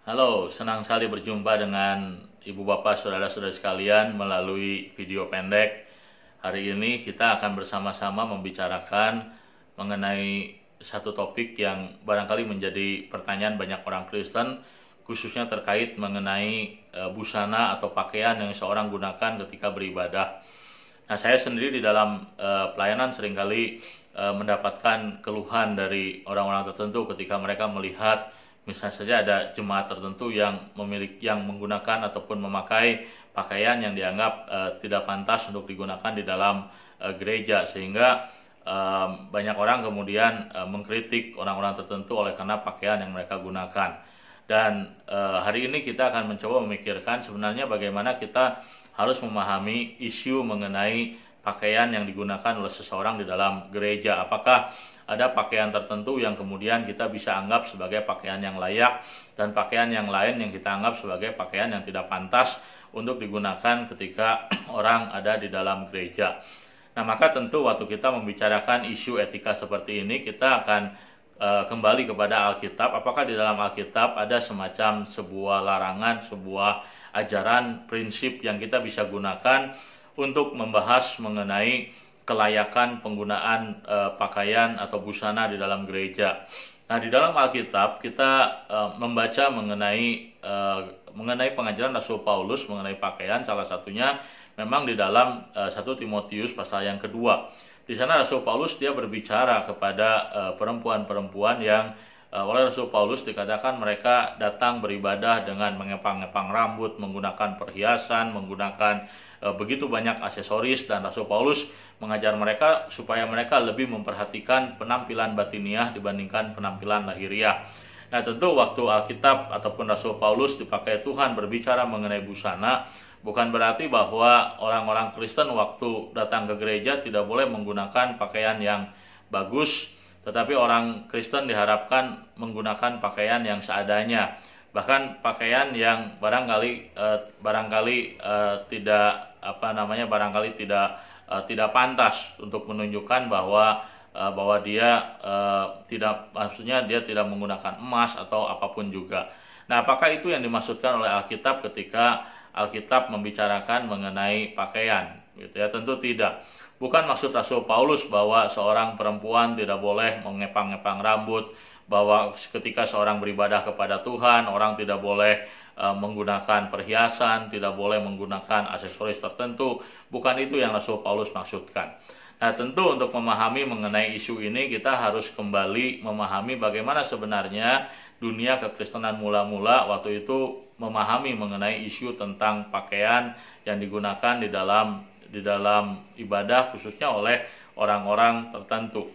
Halo, senang sekali berjumpa dengan Ibu Bapak Saudara-saudara sekalian melalui video pendek. Hari ini kita akan bersama-sama membicarakan mengenai satu topik yang barangkali menjadi pertanyaan banyak orang Kristen, khususnya terkait mengenai busana atau pakaian yang seorang gunakan ketika beribadah. Nah, saya sendiri di dalam pelayanan seringkali mendapatkan keluhan dari orang-orang tertentu ketika mereka melihat misalnya saja ada jemaat tertentu yang menggunakan ataupun memakai pakaian yang dianggap tidak pantas untuk digunakan di dalam gereja, sehingga banyak orang kemudian mengkritik orang-orang tertentu oleh karena pakaian yang mereka gunakan. Dan hari ini kita akan mencoba memikirkan sebenarnya bagaimana kita harus memahami isu mengenai pakaian yang digunakan oleh seseorang di dalam gereja. Apakah ada pakaian tertentu yang kemudian kita bisa anggap sebagai pakaian yang layak, dan pakaian yang lain yang kita anggap sebagai pakaian yang tidak pantas untuk digunakan ketika orang ada di dalam gereja. Nah, maka tentu waktu kita membicarakan isu etika seperti ini, kita akan kembali kepada Alkitab. Apakah di dalam Alkitab ada semacam sebuah larangan, sebuah ajaran, prinsip yang kita bisa gunakan untuk membahas mengenai kelayakan penggunaan pakaian atau busana di dalam gereja. Nah, di dalam Alkitab kita membaca mengenai pengajaran Rasul Paulus mengenai pakaian. Salah satunya memang di dalam 1 Timotius pasal yang kedua. Di sana Rasul Paulus dia berbicara kepada perempuan-perempuan yang oleh Rasul Paulus dikatakan mereka datang beribadah dengan mengepang-ngepang rambut, menggunakan perhiasan, menggunakan begitu banyak aksesoris, dan Rasul Paulus mengajar mereka supaya mereka lebih memperhatikan penampilan batiniah dibandingkan penampilan lahiriah. Nah, tentu waktu Alkitab ataupun Rasul Paulus dipakai Tuhan berbicara mengenai busana, bukan berarti bahwa orang-orang Kristen waktu datang ke gereja tidak boleh menggunakan pakaian yang bagus, tetapi orang Kristen diharapkan menggunakan pakaian yang seadanya, bahkan pakaian yang barangkali tidak pantas untuk menunjukkan bahwa dia dia tidak menggunakan emas atau apapun juga. Nah, apakah itu yang dimaksudkan oleh Alkitab ketika Alkitab membicarakan mengenai pakaian? Gitu ya, tentu tidak. Bukan maksud Rasul Paulus bahwa seorang perempuan tidak boleh mengepang-ngepang rambut, bahwa ketika seorang beribadah kepada Tuhan, orang tidak boleh menggunakan perhiasan, tidak boleh menggunakan aksesoris tertentu. Bukan itu yang Rasul Paulus maksudkan. Nah, tentu untuk memahami mengenai isu ini kita harus kembali memahami bagaimana sebenarnya dunia kekristenan mula-mula waktu itu memahami mengenai isu tentang pakaian yang digunakan di dalam ibadah, khususnya oleh orang-orang tertentu.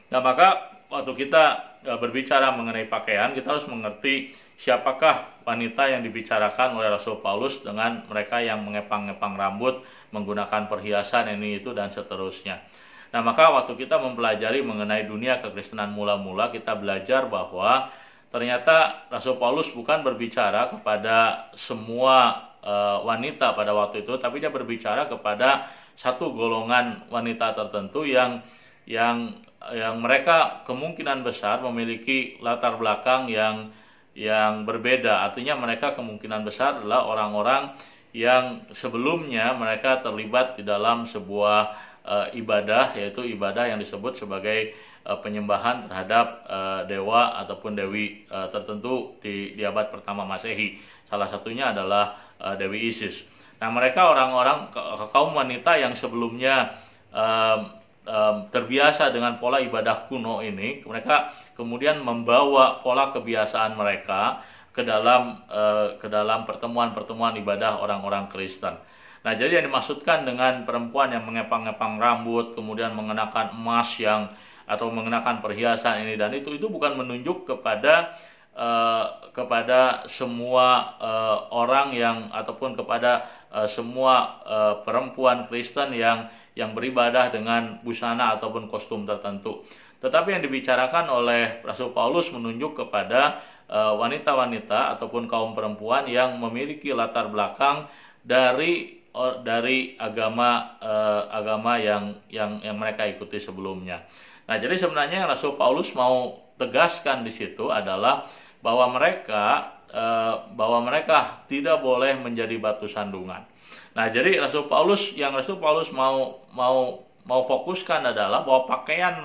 Nah, maka waktu kita berbicara mengenai pakaian, kita harus mengerti siapakah wanita yang dibicarakan oleh Rasul Paulus dengan mereka yang mengepang-ngepang rambut, menggunakan perhiasan ini itu dan seterusnya. Nah, maka waktu kita mempelajari mengenai dunia kekristenan mula-mula, kita belajar bahwa ternyata Rasul Paulus bukan berbicara kepada semua wanita pada waktu itu, tapi dia berbicara kepada satu golongan wanita tertentu yang mereka kemungkinan besar memiliki latar belakang yang berbeda. Artinya mereka kemungkinan besar adalah orang-orang yang sebelumnya mereka terlibat di dalam sebuah ibadah, yaitu ibadah yang disebut sebagai penyembahan terhadap dewa ataupun dewi tertentu di abad pertama Masehi. Salah satunya adalah Dewi Isis. Nah, mereka orang-orang kaum wanita yang sebelumnya terbiasa dengan pola ibadah kuno ini, mereka kemudian membawa pola kebiasaan mereka ke dalam pertemuan-pertemuan ibadah orang-orang Kristen. Nah, jadi yang dimaksudkan dengan perempuan yang mengepang-ngepang rambut, kemudian mengenakan emas atau mengenakan perhiasan ini dan itu bukan menunjuk kepada semua orang ataupun kepada semua perempuan Kristen yang beribadah dengan busana ataupun kostum tertentu. Tetapi yang dibicarakan oleh Rasul Paulus menunjuk kepada wanita-wanita ataupun kaum perempuan yang memiliki latar belakang dari agama yang mereka ikuti sebelumnya. Nah, jadi sebenarnya Rasul Paulus mau tegaskan di situ adalah bahwa mereka bahwa mereka tidak boleh menjadi batu sandungan. Nah, jadi Rasul Paulus mau fokuskan adalah bahwa pakaian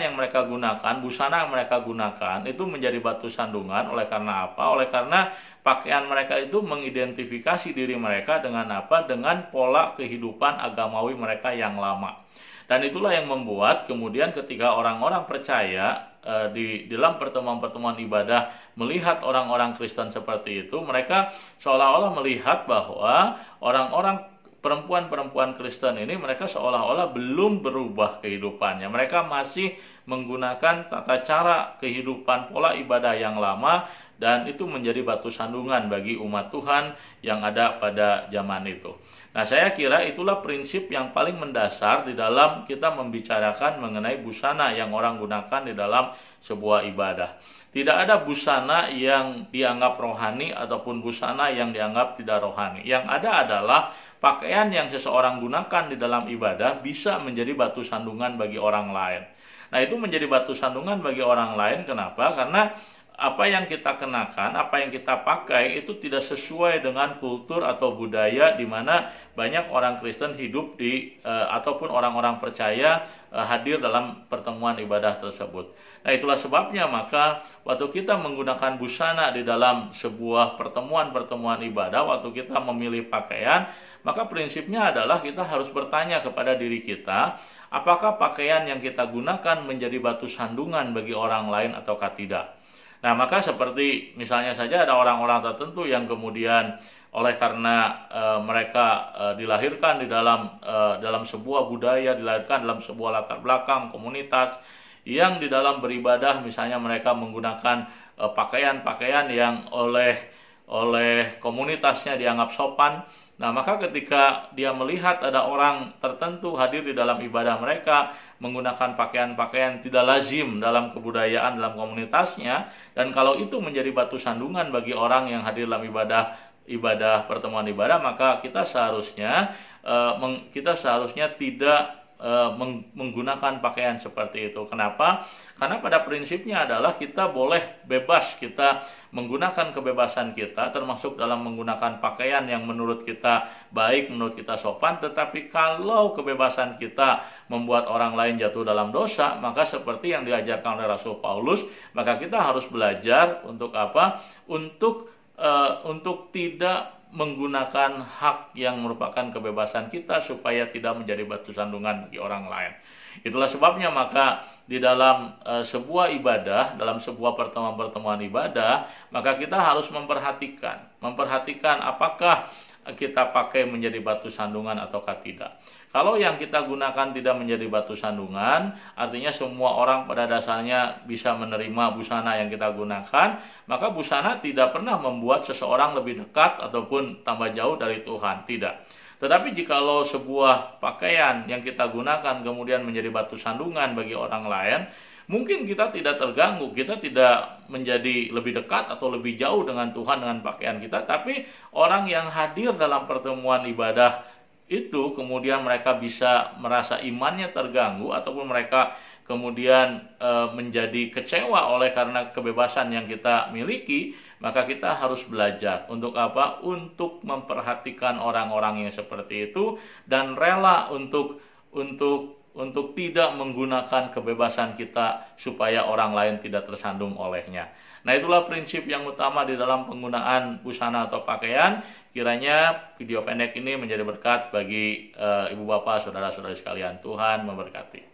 yang mereka gunakan, busana yang mereka gunakan itu menjadi batu sandungan. Oleh karena apa? Oleh karena pakaian mereka itu mengidentifikasi diri mereka dengan apa? Dengan pola kehidupan agamawi mereka yang lama. Dan itulah yang membuat kemudian ketika orang-orang percaya di dalam pertemuan-pertemuan ibadah melihat orang-orang Kristen seperti itu, mereka seolah-olah melihat bahwa orang-orang perempuan-perempuan Kristen ini mereka seolah-olah belum berubah kehidupannya. Mereka masih menggunakan tata cara kehidupan pola ibadah yang lama, dan itu menjadi batu sandungan bagi umat Tuhan yang ada pada zaman itu. Nah, saya kira itulah prinsip yang paling mendasar di dalam kita membicarakan mengenai busana yang orang gunakan di dalam sebuah ibadah. Tidak ada busana yang dianggap rohani ataupun busana yang dianggap tidak rohani. Yang ada adalah pakaian yang seseorang gunakan di dalam ibadah bisa menjadi batu sandungan bagi orang lain. Nah, itu menjadi batu sandungan bagi orang lain. Kenapa? Karena apa yang kita kenakan, apa yang kita pakai itu tidak sesuai dengan kultur atau budaya di mana banyak orang Kristen hidup ataupun orang-orang percaya hadir dalam pertemuan ibadah tersebut. Nah, itulah sebabnya maka waktu kita menggunakan busana di dalam sebuah pertemuan ibadah, waktu kita memilih pakaian, maka prinsipnya adalah kita harus bertanya kepada diri kita, apakah pakaian yang kita gunakan menjadi batu sandungan bagi orang lain ataukah tidak. Nah, maka seperti misalnya saja ada orang-orang tertentu yang kemudian oleh karena mereka dilahirkan di dalam sebuah budaya, dilahirkan dalam sebuah latar belakang komunitas yang di dalam beribadah misalnya mereka menggunakan pakaian-pakaian yang oleh komunitasnya dianggap sopan. Nah, maka ketika dia melihat ada orang tertentu hadir di dalam ibadah mereka menggunakan pakaian-pakaian tidak lazim dalam kebudayaan dalam komunitasnya, dan kalau itu menjadi batu sandungan bagi orang yang hadir dalam pertemuan ibadah, maka kita seharusnya tidak menggunakan pakaian seperti itu. Kenapa? Karena pada prinsipnya adalah kita boleh bebas, kita menggunakan kebebasan kita termasuk dalam menggunakan pakaian yang menurut kita baik, menurut kita sopan. Tetapi kalau kebebasan kita membuat orang lain jatuh dalam dosa, maka seperti yang diajarkan oleh Rasul Paulus, maka kita harus belajar untuk apa? Untuk tidak menggunakan hak yang merupakan kebebasan kita supaya tidak menjadi batu sandungan bagi orang lain. Itulah sebabnya maka di dalam sebuah ibadah, dalam sebuah pertemuan ibadah, maka kita harus memperhatikan apakah kita pakai menjadi batu sandungan ataukah tidak. Kalau yang kita gunakan tidak menjadi batu sandungan, artinya semua orang pada dasarnya bisa menerima busana yang kita gunakan, maka busana tidak pernah membuat seseorang lebih dekat ataupun tambah jauh dari Tuhan, tidak. Tetapi jikalau sebuah pakaian yang kita gunakan kemudian menjadi batu sandungan bagi orang lain, mungkin kita tidak terganggu, kita tidak menjadi lebih dekat atau lebih jauh dengan Tuhan dengan pakaian kita, tapi orang yang hadir dalam pertemuan ibadah itu kemudian mereka bisa merasa imannya terganggu ataupun mereka kemudian menjadi kecewa oleh karena kebebasan yang kita miliki, maka kita harus belajar untuk apa? Untuk memperhatikan orang-orang yang seperti itu dan rela untuk tidak menggunakan kebebasan kita supaya orang lain tidak tersandung olehnya. Nah, itulah prinsip yang utama di dalam penggunaan busana atau pakaian. Kiranya video pendek ini menjadi berkat bagi ibu bapak, saudara-saudari sekalian. Tuhan memberkati.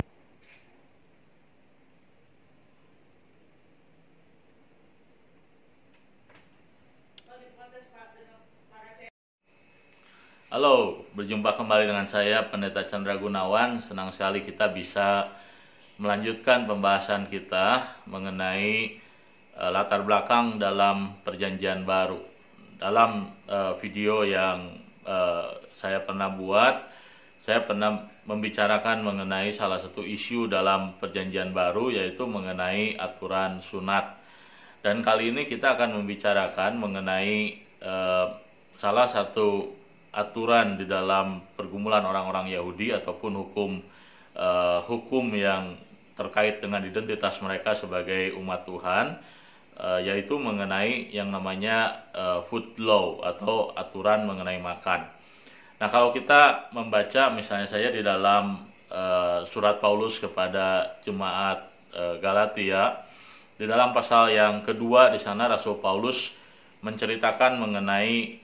Halo, berjumpa kembali dengan saya Pendeta Chandra Gunawan. Senang sekali kita bisa melanjutkan pembahasan kita mengenai latar belakang dalam Perjanjian Baru. Dalam video yang saya pernah buat, saya pernah membicarakan mengenai salah satu isu dalam Perjanjian Baru, yaitu mengenai aturan sunat. Dan kali ini kita akan membicarakan mengenai salah satu aturan di dalam pergumulan orang-orang Yahudi ataupun hukum yang terkait dengan identitas mereka sebagai umat Tuhan. yaitu mengenai yang namanya food law atau aturan mengenai makan. Nah, kalau kita membaca misalnya saya di dalam surat Paulus kepada jemaat Galatia, di dalam pasal yang kedua di sana Rasul Paulus menceritakan mengenai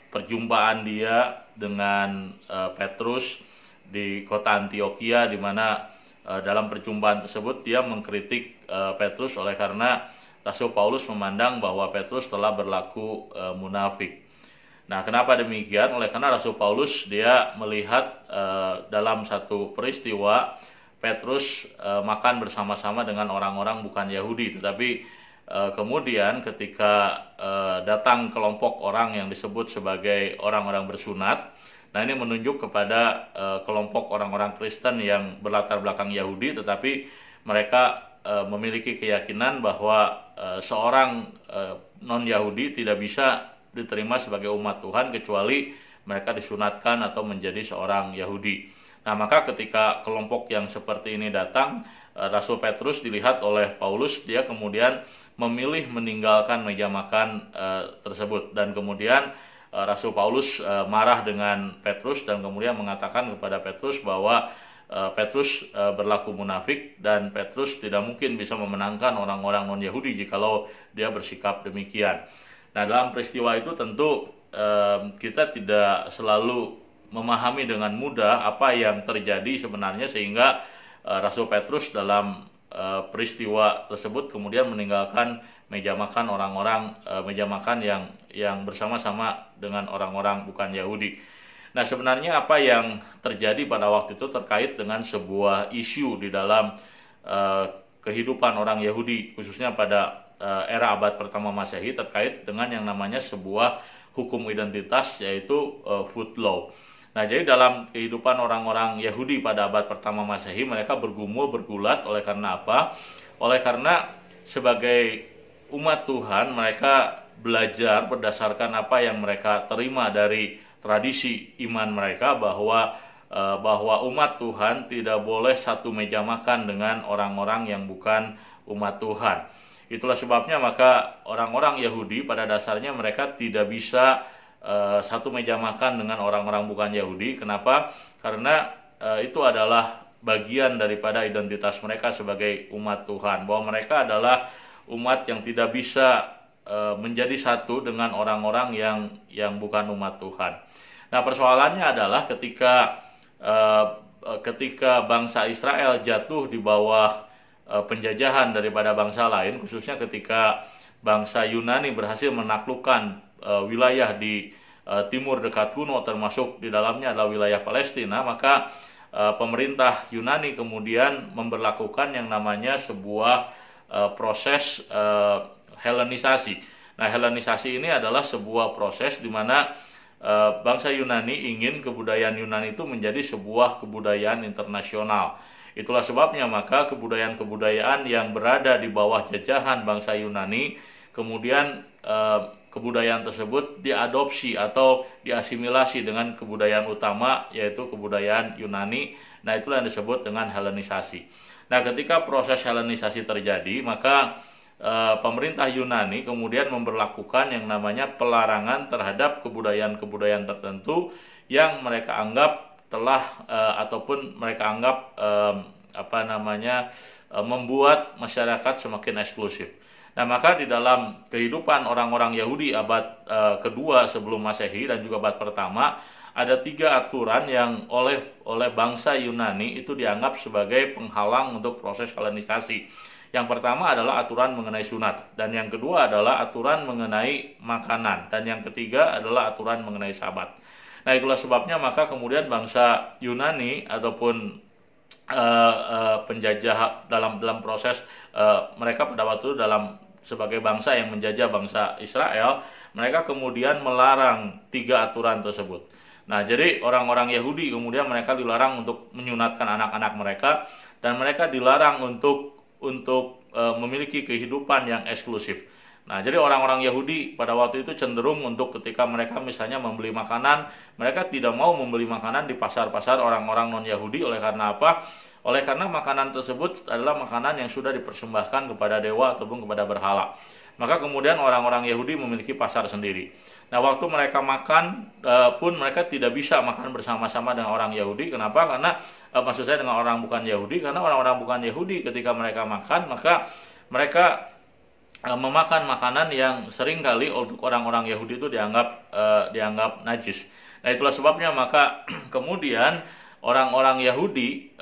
perjumpaan dia dengan Petrus di kota Antioquia, di mana dalam perjumpaan tersebut dia mengkritik Petrus oleh karena Rasul Paulus memandang bahwa Petrus telah berlaku munafik. Nah, kenapa demikian? Oleh karena Rasul Paulus dia melihat dalam satu peristiwa Petrus makan bersama-sama dengan orang-orang bukan Yahudi, tetapi kemudian ketika datang kelompok orang yang disebut sebagai orang-orang bersunat, nah ini menunjuk kepada kelompok orang-orang Kristen yang berlatar belakang Yahudi, tetapi mereka memiliki keyakinan bahwa seorang non-Yahudi tidak bisa diterima sebagai umat Tuhan kecuali mereka disunatkan atau menjadi seorang Yahudi. Nah, maka ketika kelompok yang seperti ini datang, Rasul Petrus dilihat oleh Paulus, dia kemudian memilih meninggalkan meja makan tersebut, dan kemudian Rasul Paulus marah dengan Petrus dan kemudian mengatakan kepada Petrus bahwa Petrus berlaku munafik dan Petrus tidak mungkin bisa memenangkan orang-orang non-Yahudi jikalau dia bersikap demikian. Nah, dalam peristiwa itu tentu kita tidak selalu memahami dengan mudah apa yang terjadi sebenarnya, sehingga Rasul Petrus dalam peristiwa tersebut kemudian meninggalkan meja makan orang-orang, meja makan yang bersama-sama dengan orang-orang bukan Yahudi. Nah, sebenarnya apa yang terjadi pada waktu itu terkait dengan sebuah isu di dalam kehidupan orang Yahudi, khususnya pada era abad pertama Masehi, terkait dengan yang namanya sebuah hukum identitas, yaitu food law. Nah, jadi dalam kehidupan orang-orang Yahudi pada abad pertama Masehi, mereka bergumul bergulat oleh karena apa? Oleh karena sebagai umat Tuhan mereka belajar berdasarkan apa yang mereka terima dari tradisi iman mereka, bahwa umat Tuhan tidak boleh satu meja makan dengan orang-orang yang bukan umat Tuhan. Itulah sebabnya maka orang-orang Yahudi pada dasarnya mereka tidak bisa satu meja makan dengan orang-orang bukan Yahudi. Kenapa? Karena itu adalah bagian daripada identitas mereka sebagai umat Tuhan, bahwa mereka adalah umat yang tidak bisa menjadi satu dengan orang-orang yang bukan umat Tuhan. Nah, persoalannya adalah ketika bangsa Israel jatuh di bawah penjajahan daripada bangsa lain, khususnya ketika bangsa Yunani berhasil menaklukkan wilayah di timur dekat kuno, termasuk di dalamnya adalah wilayah Palestina, maka pemerintah Yunani kemudian memberlakukan yang namanya sebuah proses Helenisasi. Nah, Helenisasi ini adalah sebuah proses di mana bangsa Yunani ingin kebudayaan Yunani itu menjadi sebuah kebudayaan internasional. Itulah sebabnya maka kebudayaan-kebudayaan yang berada di bawah jajahan bangsa Yunani, kemudian kebudayaan tersebut diadopsi atau diasimilasi dengan kebudayaan utama, yaitu kebudayaan Yunani. Nah, itulah yang disebut dengan Helenisasi. Nah, ketika proses Helenisasi terjadi, maka pemerintah Yunani kemudian memberlakukan yang namanya pelarangan terhadap kebudayaan-kebudayaan tertentu yang mereka anggap telah ataupun mereka anggap membuat masyarakat semakin eksklusif. Nah, maka di dalam kehidupan orang-orang Yahudi abad kedua sebelum Masehi dan juga abad pertama, ada 3 aturan yang oleh bangsa Yunani itu dianggap sebagai penghalang untuk proses Helenisasi. Yang pertama adalah aturan mengenai sunat, dan yang kedua adalah aturan mengenai makanan, dan yang ketiga adalah aturan mengenai Sabat. Nah, itulah sebabnya maka kemudian bangsa Yunani ataupun penjajah dalam proses mereka pada waktu itu sebagai bangsa yang menjajah bangsa Israel, mereka kemudian melarang 3 aturan tersebut. Nah, jadi orang-orang Yahudi kemudian mereka dilarang untuk menyunatkan anak-anak mereka, dan mereka dilarang untuk memiliki kehidupan yang eksklusif. Nah, jadi orang-orang Yahudi pada waktu itu cenderung untuk ketika mereka misalnya membeli makanan, mereka tidak mau membeli makanan di pasar-pasar orang-orang non-Yahudi. Oleh karena apa? Oleh karena makanan tersebut adalah makanan yang sudah dipersembahkan kepada dewa ataupun kepada berhala. Maka kemudian orang-orang Yahudi memiliki pasar sendiri. Nah, waktu mereka makan pun mereka tidak bisa makan bersama-sama dengan orang Yahudi. Kenapa? Karena maksud saya dengan orang bukan Yahudi, karena orang-orang bukan Yahudi ketika mereka makan, maka mereka memakan makanan yang seringkali untuk orang-orang Yahudi itu dianggap najis. Nah, itulah sebabnya maka kemudian orang-orang Yahudi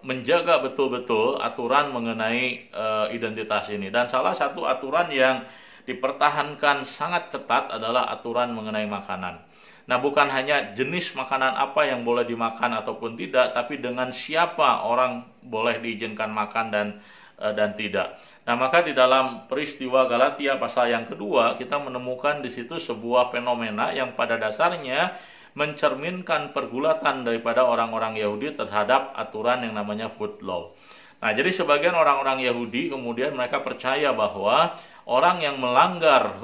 menjaga betul-betul aturan mengenai identitas ini. Dan salah satu aturan yang dipertahankan sangat ketat adalah aturan mengenai makanan. Nah, bukan hanya jenis makanan apa yang boleh dimakan ataupun tidak, tapi dengan siapa orang boleh diizinkan makan dan tidak. Nah, maka di dalam peristiwa Galatia pasal yang kedua kita menemukan di situ sebuah fenomena yang pada dasarnya mencerminkan pergulatan daripada orang-orang Yahudi terhadap aturan yang namanya food law. Nah, jadi sebagian orang-orang Yahudi kemudian mereka percaya bahwa orang yang melanggar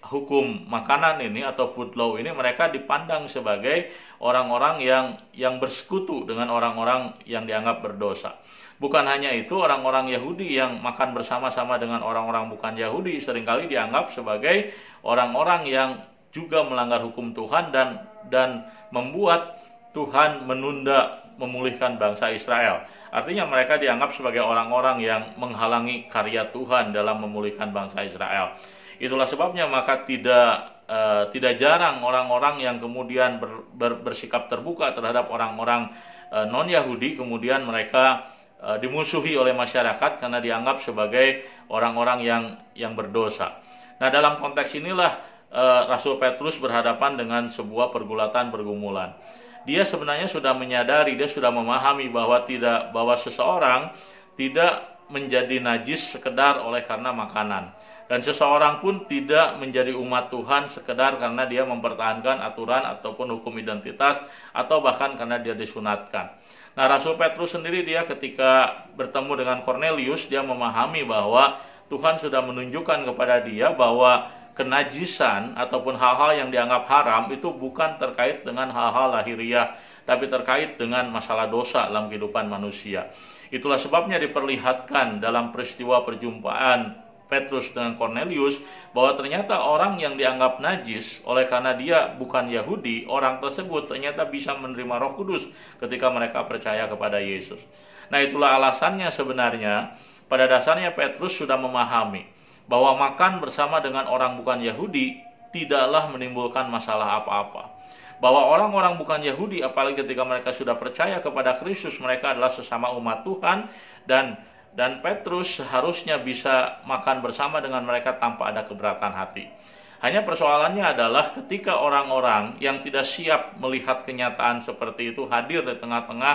hukum makanan ini atau food law ini, mereka dipandang sebagai orang-orang yang bersekutu dengan orang-orang yang dianggap berdosa. Bukan hanya itu, orang-orang Yahudi yang makan bersama-sama dengan orang-orang bukan Yahudi seringkali dianggap sebagai orang-orang yang juga melanggar hukum Tuhan dan membuat Tuhan menunda memulihkan bangsa Israel. Artinya mereka dianggap sebagai orang-orang yang menghalangi karya Tuhan dalam memulihkan bangsa Israel. Itulah sebabnya maka tidak jarang orang-orang yang kemudian bersikap terbuka terhadap orang-orang non-Yahudi kemudian mereka dimusuhi oleh masyarakat karena dianggap sebagai orang-orang yang berdosa. Nah, dalam konteks inilah Rasul Petrus berhadapan dengan sebuah pergumulan. Dia sebenarnya sudah menyadari, dia sudah memahami bahwa seseorang tidak menjadi najis sekedar oleh karena makanan. Dan seseorang pun tidak menjadi umat Tuhan sekedar karena dia mempertahankan aturan ataupun hukum identitas atau bahkan karena dia disunatkan. Nah, Rasul Petrus sendiri dia ketika bertemu dengan Cornelius, dia memahami bahwa Tuhan sudah menunjukkan kepada dia bahwa kenajisan ataupun hal-hal yang dianggap haram itu bukan terkait dengan hal-hal lahiriah, tapi terkait dengan masalah dosa dalam kehidupan manusia. Itulah sebabnya diperlihatkan dalam peristiwa perjumpaan Petrus dengan Cornelius bahwa ternyata orang yang dianggap najis oleh karena dia bukan Yahudi, orang tersebut ternyata bisa menerima Roh Kudus ketika mereka percaya kepada Yesus. Nah, itulah alasannya sebenarnya pada dasarnya Petrus sudah memahami bahwa makan bersama dengan orang bukan Yahudi tidaklah menimbulkan masalah apa-apa. Bahwa orang-orang bukan Yahudi apalagi ketika mereka sudah percaya kepada Kristus, mereka adalah sesama umat Tuhan dan Petrus seharusnya bisa makan bersama dengan mereka tanpa ada keberatan hati. Hanya persoalannya adalah ketika orang-orang yang tidak siap melihat kenyataan seperti itu hadir di tengah-tengah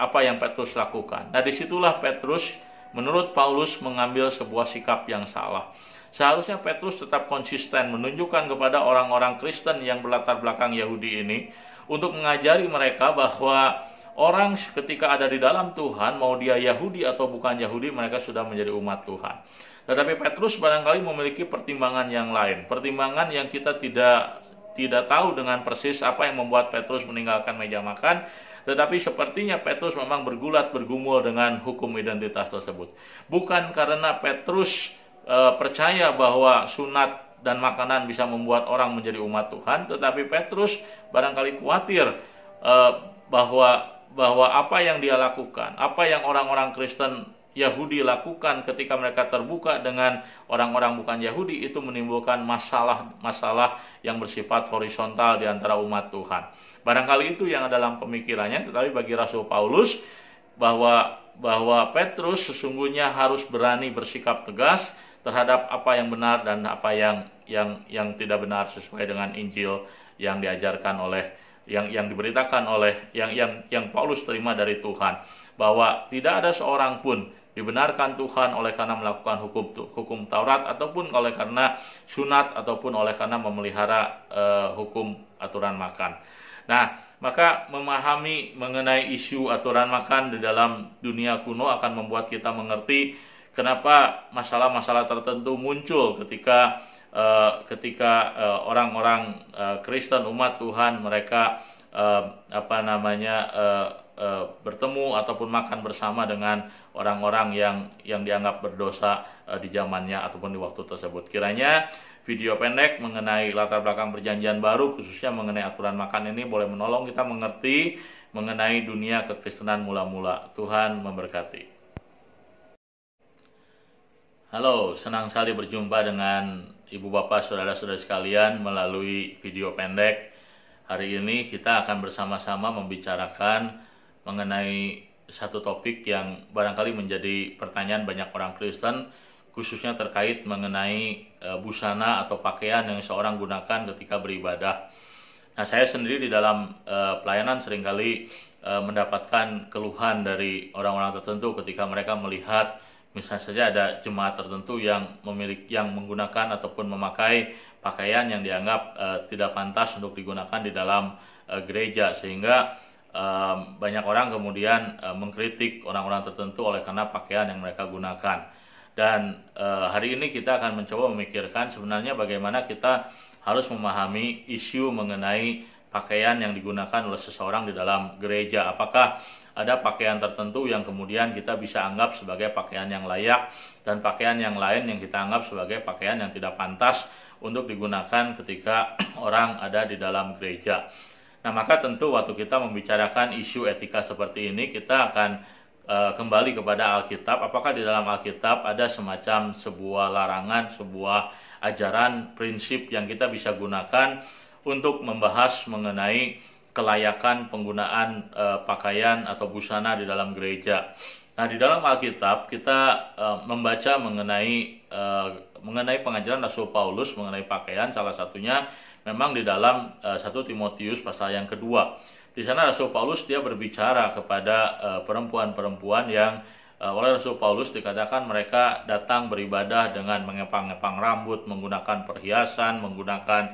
apa yang Petrus lakukan. Nah, disitulah Petrus menurut Paulus mengambil sebuah sikap yang salah. Seharusnya Petrus tetap konsisten menunjukkan kepada orang-orang Kristen yang berlatar belakang Yahudi ini untuk mengajari mereka bahwa orang ketika ada di dalam Tuhan, mau dia Yahudi atau bukan Yahudi, mereka sudah menjadi umat Tuhan. Tetapi Petrus barangkali memiliki pertimbangan yang lain, pertimbangan yang kita tidak tahu dengan persis apa yang membuat Petrus meninggalkan meja makan. Tetapi sepertinya Petrus memang bergumul dengan hukum identitas tersebut. Bukan karena Petrus percaya bahwa sunat dan makanan bisa membuat orang menjadi umat Tuhan, tetapi Petrus barangkali khawatir bahwa apa yang dia lakukan, apa yang orang-orang Kristen Yahudi lakukan ketika mereka terbuka dengan orang-orang bukan Yahudi itu menimbulkan masalah yang bersifat horizontal di antara umat Tuhan. Barangkali itu yang dalam pemikirannya, tetapi bagi Rasul Paulus bahwa Petrus sesungguhnya harus berani bersikap tegas terhadap apa yang benar dan apa yang tidak benar sesuai dengan Injil yang diajarkan oleh yang diberitakan oleh yang Paulus terima dari Tuhan, bahwa tidak ada seorang pun dibenarkan Tuhan oleh karena melakukan hukum Taurat ataupun oleh karena sunat ataupun oleh karena memelihara hukum aturan makan. Nah, maka memahami mengenai isu aturan makan di dalam dunia kuno akan membuat kita mengerti kenapa masalah-masalah tertentu muncul ketika orang-orang Kristen umat Tuhan mereka bertemu ataupun makan bersama dengan orang-orang yang dianggap berdosa di zamannya ataupun di waktu tersebut. Kiranya video pendek mengenai latar belakang perjanjian baru, khususnya mengenai aturan makan ini, boleh menolong kita mengerti mengenai dunia kekristenan mula-mula. Tuhan memberkati. Halo, senang sekali berjumpa dengan Ibu Bapak, Saudara-saudara sekalian melalui video pendek. Hari ini kita akan bersama-sama membicarakan mengenai satu topik yang barangkali menjadi pertanyaan banyak orang Kristen, khususnya terkait mengenai busana atau pakaian yang seorang gunakan ketika beribadah. Nah, saya sendiri di dalam pelayanan seringkali mendapatkan keluhan dari orang-orang tertentu ketika mereka melihat misalnya saja ada jemaat tertentu yang menggunakan ataupun memakai pakaian yang dianggap tidak pantas untuk digunakan di dalam gereja, sehingga banyak orang kemudian mengkritik orang-orang tertentu oleh karena pakaian yang mereka gunakan. Dan hari ini kita akan mencoba memikirkan sebenarnya bagaimana kita harus memahami isu mengenai pakaian yang digunakan oleh seseorang di dalam gereja. Apakah ada pakaian tertentu yang kemudian kita bisa anggap sebagai pakaian yang layak, dan pakaian yang lain yang kita anggap sebagai pakaian yang tidak pantas untuk digunakan ketika orang ada di dalam gereja. Nah, maka tentu waktu kita membicarakan isu etika seperti ini, kita akan kembali kepada Alkitab. Apakah di dalam Alkitab ada semacam sebuah larangan, sebuah ajaran, prinsip yang kita bisa gunakan untuk membahas mengenai kelayakan penggunaan pakaian atau busana di dalam gereja. Nah, di dalam Alkitab kita membaca mengenai pengajaran Rasul Paulus mengenai pakaian. Salah satunya memang di dalam 1 Timotius pasal yang kedua. Di sana Rasul Paulus dia berbicara kepada perempuan-perempuan yang oleh Rasul Paulus dikatakan mereka datang beribadah dengan mengepang-ngepang rambut, menggunakan perhiasan, menggunakan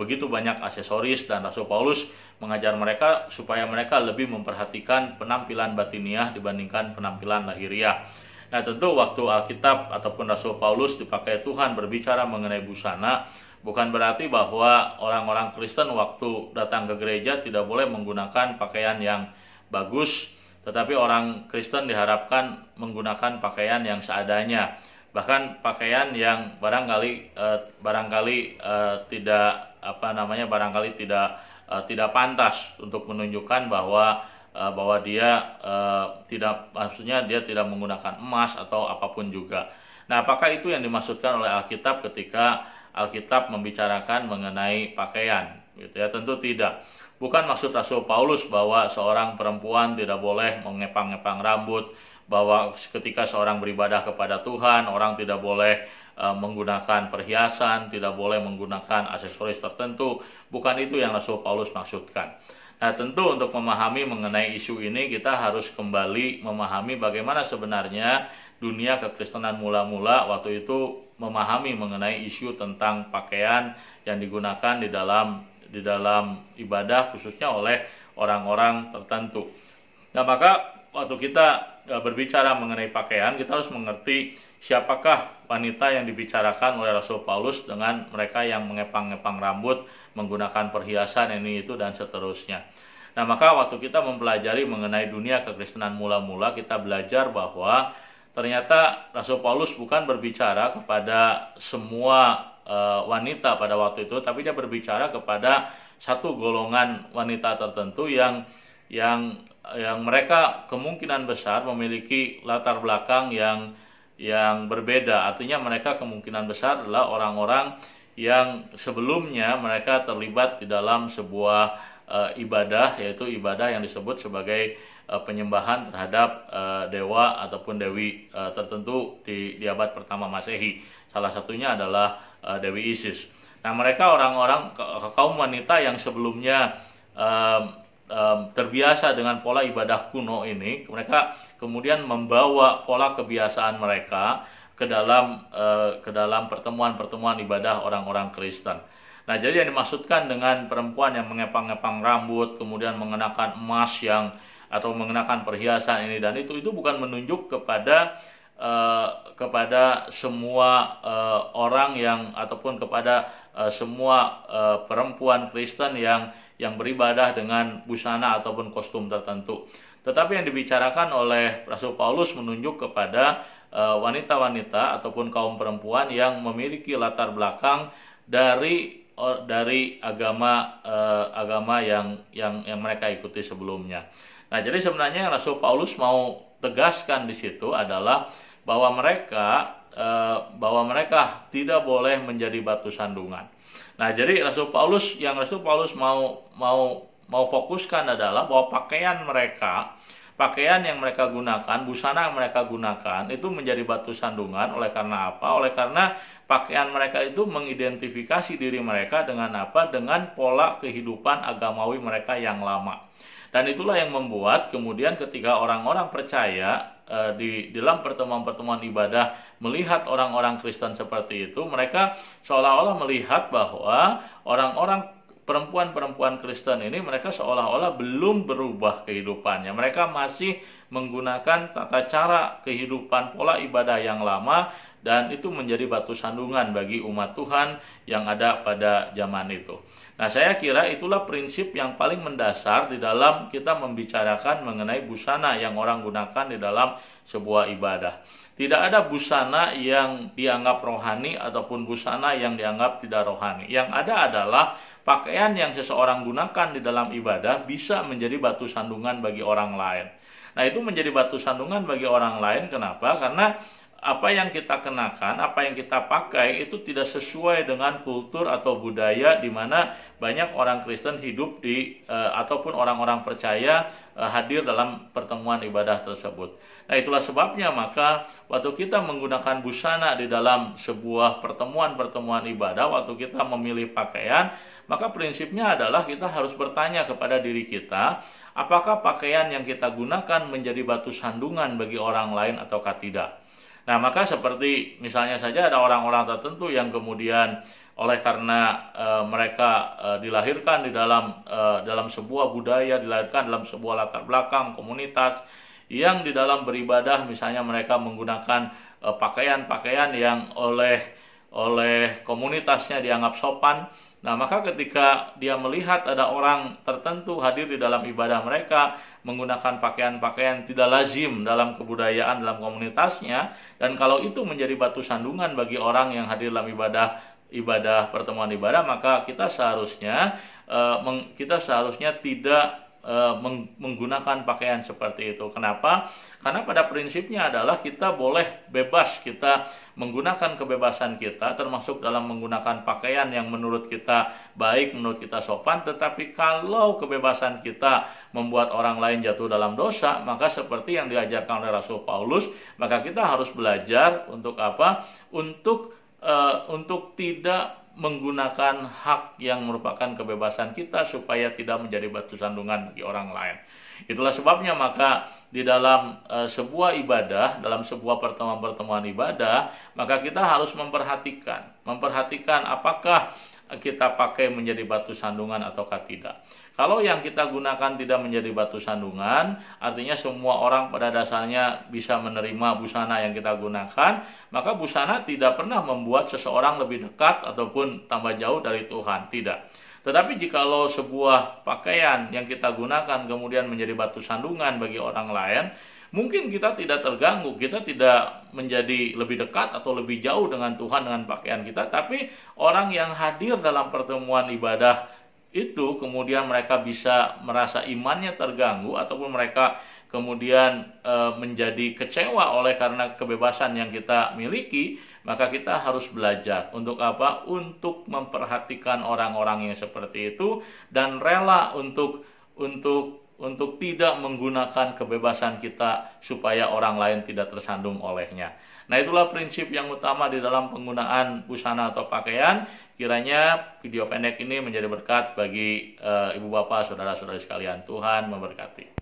begitu banyak aksesoris, dan Rasul Paulus mengajar mereka supaya mereka lebih memperhatikan penampilan batiniah dibandingkan penampilan lahiriah. Nah, tentu waktu Alkitab ataupun Rasul Paulus dipakai Tuhan berbicara mengenai busana, bukan berarti bahwa orang-orang Kristen waktu datang ke gereja tidak boleh menggunakan pakaian yang bagus, tetapi orang Kristen diharapkan menggunakan pakaian yang seadanya. Bahkan pakaian yang barangkali tidak pantas untuk menunjukkan bahwa dia tidak menggunakan emas atau apapun juga. Nah, apakah itu yang dimaksudkan oleh Alkitab ketika Alkitab membicarakan mengenai pakaian? Gitu ya, tentu tidak. Bukan maksud Rasul Paulus bahwa seorang perempuan tidak boleh mengepang-ngepang rambut, bahwa ketika seorang beribadah kepada Tuhan, orang tidak boleh menggunakan perhiasan, tidak boleh menggunakan aksesoris tertentu. Bukan itu yang Rasul Paulus maksudkan. Nah, tentu untuk memahami mengenai isu ini kita harus kembali memahami bagaimana sebenarnya dunia kekristenan mula-mula waktu itu memahami mengenai isu tentang pakaian yang digunakan di dalam ibadah, khususnya oleh orang-orang tertentu. Nah, maka waktu kita berbicara mengenai pakaian, kita harus mengerti siapakah wanita yang dibicarakan oleh Rasul Paulus dengan mereka yang mengepang-ngepang rambut, menggunakan perhiasan ini itu dan seterusnya. Nah, maka waktu kita mempelajari mengenai dunia kekristenan mula-mula, kita belajar bahwa ternyata Rasul Paulus bukan berbicara kepada semua wanita pada waktu itu, tapi dia berbicara kepada satu golongan wanita tertentu yang mereka kemungkinan besar memiliki latar belakang yang berbeda. Artinya mereka kemungkinan besar adalah orang-orang yang sebelumnya mereka terlibat di dalam sebuah ibadah, yaitu ibadah yang disebut sebagai penyembahan terhadap dewa ataupun dewi tertentu di abad pertama Masehi. Salah satunya adalah Dewi Isis. Nah, mereka orang-orang kaum wanita yang sebelumnya terbiasa dengan pola ibadah kuno ini, mereka kemudian membawa pola kebiasaan mereka ke dalam pertemuan-pertemuan ibadah orang-orang Kristen. Nah, jadi yang dimaksudkan dengan perempuan yang mengepang-ngepang rambut, kemudian mengenakan emas atau mengenakan perhiasan ini dan itu bukan menunjuk kepada kepada semua orang yang ataupun kepada semua perempuan Kristen yang beribadah dengan busana ataupun kostum tertentu. Tetapi yang dibicarakan oleh Rasul Paulus menunjuk kepada wanita-wanita ataupun kaum perempuan yang memiliki latar belakang dari agama yang mereka ikuti sebelumnya. Nah, jadi sebenarnya yang Rasul Paulus mau tegaskan di situ adalah bahwa mereka tidak boleh menjadi batu sandungan. Nah, jadi Rasul Paulus mau fokuskan adalah bahwa pakaian yang mereka gunakan, busana yang mereka gunakan itu menjadi batu sandungan. Oleh karena apa? Oleh karena pakaian mereka itu mengidentifikasi diri mereka dengan apa? Dengan pola kehidupan agamawi mereka yang lama. Dan itulah yang membuat kemudian ketika orang-orang percaya di dalam pertemuan-pertemuan ibadah melihat orang-orang Kristen seperti itu, mereka seolah-olah melihat bahwa orang-orang perempuan-perempuan Kristen ini mereka seolah-olah belum berubah kehidupannya. Mereka masih menggunakan tata cara kehidupan pola ibadah yang lama, dan itu menjadi batu sandungan bagi umat Tuhan yang ada pada zaman itu. Nah, saya kira itulah prinsip yang paling mendasar di dalam kita membicarakan mengenai busana yang orang gunakan di dalam sebuah ibadah. Tidak ada busana yang dianggap rohani ataupun busana yang dianggap tidak rohani. Yang ada adalah pakaian yang seseorang gunakan di dalam ibadah bisa menjadi batu sandungan bagi orang lain. Nah, itu menjadi batu sandungan bagi orang lain. Kenapa? Karena apa yang kita kenakan, apa yang kita pakai itu tidak sesuai dengan kultur atau budaya di mana banyak orang Kristen hidup ataupun orang-orang percaya hadir dalam pertemuan ibadah tersebut. Nah, itulah sebabnya maka waktu kita menggunakan busana di dalam sebuah pertemuan ibadah, waktu kita memilih pakaian, maka prinsipnya adalah kita harus bertanya kepada diri kita, apakah pakaian yang kita gunakan menjadi batu sandungan bagi orang lain ataukah tidak. Nah, maka seperti misalnya saja ada orang-orang tertentu yang kemudian oleh karena mereka dilahirkan di dalam sebuah budaya, dilahirkan dalam sebuah latar belakang komunitas yang di dalam beribadah misalnya mereka menggunakan pakaian-pakaian yang oleh komunitasnya dianggap sopan. Nah, maka ketika dia melihat ada orang tertentu hadir di dalam ibadah mereka menggunakan pakaian-pakaian tidak lazim dalam kebudayaan dalam komunitasnya, dan kalau itu menjadi batu sandungan bagi orang yang hadir dalam pertemuan ibadah, maka kita seharusnya tidak menggunakan pakaian seperti itu. Kenapa? Karena pada prinsipnya adalah kita boleh bebas, kita menggunakan kebebasan kita termasuk dalam menggunakan pakaian yang menurut kita baik, menurut kita sopan. Tetapi kalau kebebasan kita membuat orang lain jatuh dalam dosa, maka seperti yang diajarkan oleh Rasul Paulus, maka kita harus belajar untuk apa? Untuk tidak menggunakan hak yang merupakan kebebasan kita supaya tidak menjadi batu sandungan bagi orang lain. Itulah sebabnya maka di dalam sebuah ibadah, dalam sebuah pertemuan ibadah, maka kita harus memperhatikan apakah kita pakai menjadi batu sandungan ataukah tidak. Kalau yang kita gunakan tidak menjadi batu sandungan, artinya semua orang pada dasarnya bisa menerima busana yang kita gunakan, maka busana tidak pernah membuat seseorang lebih dekat ataupun tambah jauh dari Tuhan, tidak. Tetapi jikalau sebuah pakaian yang kita gunakan kemudian menjadi batu sandungan bagi orang lain, mungkin kita tidak terganggu, kita tidak menjadi lebih dekat atau lebih jauh dengan Tuhan dengan pakaian kita, tapi orang yang hadir dalam pertemuan ibadah itu kemudian mereka bisa merasa imannya terganggu ataupun mereka kemudian menjadi kecewa oleh karena kebebasan yang kita miliki, maka kita harus belajar untuk apa? Untuk memperhatikan orang-orang yang seperti itu dan rela untuk tidak menggunakan kebebasan kita supaya orang lain tidak tersandung olehnya. Nah, itulah prinsip yang utama di dalam penggunaan busana atau pakaian. Kiranya video pendek ini menjadi berkat bagi ibu bapak, saudara-saudari sekalian. Tuhan memberkati.